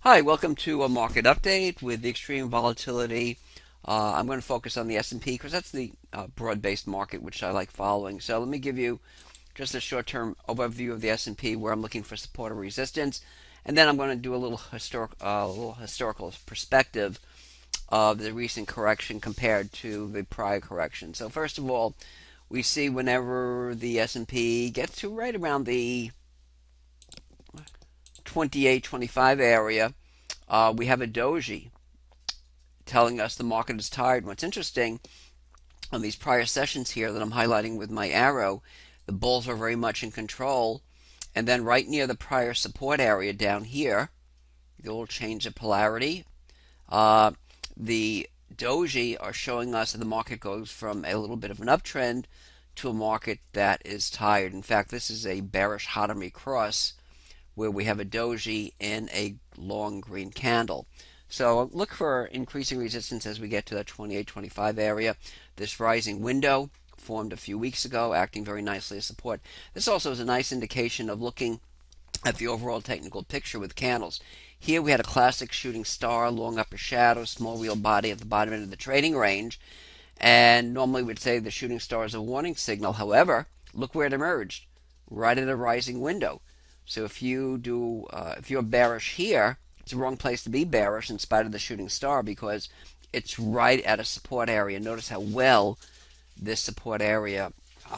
Hi, welcome to a market update with the extreme volatility. I'm going to focus on the S&P because that's the broad-based market which I like following. So let me give you just a short-term overview of the S&P where I'm looking for support or resistance, and then I'm going to do a little historical perspective of the recent correction compared to the prior correction. So first of all, we see whenever the S&P gets to right around the 28, 25 area, we have a doji telling us the market is tired. What's interesting on these prior sessions here that I'm highlighting with my arrow, the bulls are very much in control. And then right near the prior support area down here, the little change of polarity, uh, the doji are showing us that the market goes from a little bit of an uptrend to a market that is tired. In fact, this is a bearish Hatami cross where we have a doji in a long green candle. So look for increasing resistance as we get to that 28-25 area. This rising window formed a few weeks ago, acting very nicely as support. This also is a nice indication of looking at the overall technical picture with candles. Here we had a classic shooting star, long upper shadow, small wheel body at the bottom end of the trading range. And normally we'd say the shooting star is a warning signal. However, look where it emerged, right at a rising window. So if you're bearish here, it's the wrong place to be bearish in spite of the shooting star because it's right at a support area. Notice how well this support area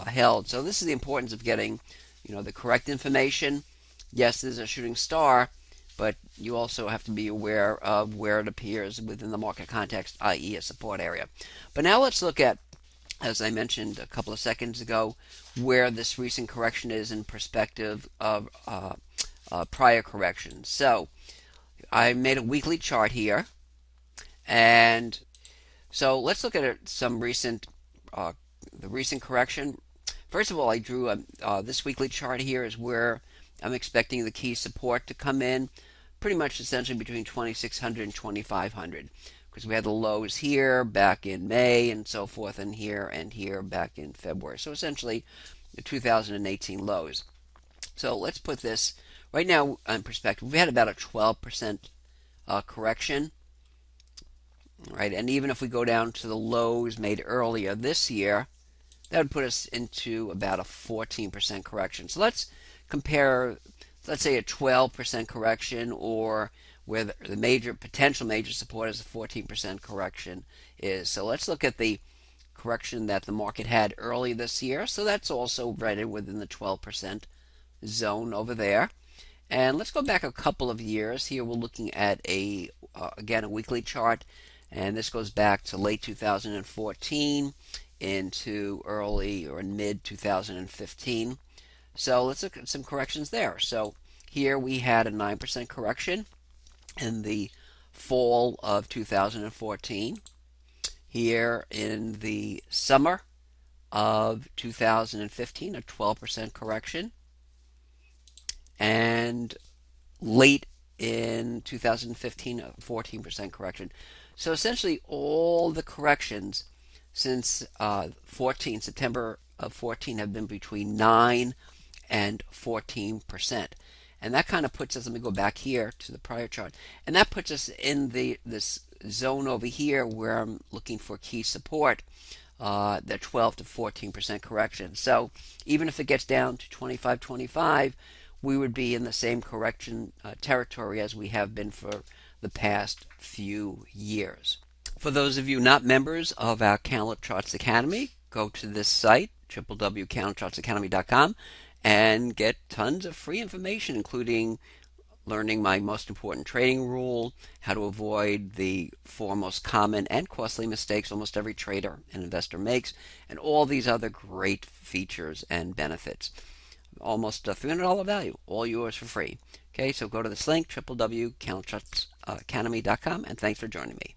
held. So this is the importance of getting, the correct information. Yes, there's a shooting star, but you also have to be aware of where it appears within the market context, i.e. a support area. But now let's look at, as I mentioned a couple of seconds ago, where this recent correction is in perspective of prior corrections. So I made a weekly chart here, and so let's look at the recent correction. First of all, I drew this weekly chart here is where I'm expecting the key support to come in, pretty much essentially between 2,600 and 2,500. Because we had the lows here back in May and so forth, and here back in February. So essentially the 2018 lows. So let's put this right now in perspective. We had about a 12% correction, right? And even if we go down to the lows made earlier this year, that would put us into about a 14% correction. So let's compare, let's say a 12% correction, or where the potential major support is a 14% correction is. So let's look at the correction that the market had early this year. So that's also right within the 12% zone over there. And let's go back a couple of years. Here we're looking at again, a weekly chart. And this goes back to late 2014 into early or mid 2015. So let's look at some corrections there. So here we had a 9% correction in the fall of 2014. Here in the summer of 2015, a 12% correction. And late in 2015, a 14% correction. So essentially all the corrections since September of 14 have been between 9 and 14%. And that kind of puts us, let me go back here to the prior chart, and that puts us in this zone over here where I'm looking for key support, the 12 to 14% correction. So even if it gets down to 25, we would be in the same correction territory as we have been for the past few years. For those of you not members of our Candle Charts Academy, go to this site, www.candlechartsacademy.com, and get tons of free information, including learning my most important trading rule, how to avoid the four most common and costly mistakes almost every trader and investor makes, and all these other great features and benefits. Almost a $300 value, all yours for free. Okay, so go to this link, www.candlechartsacademy.com, and thanks for joining me.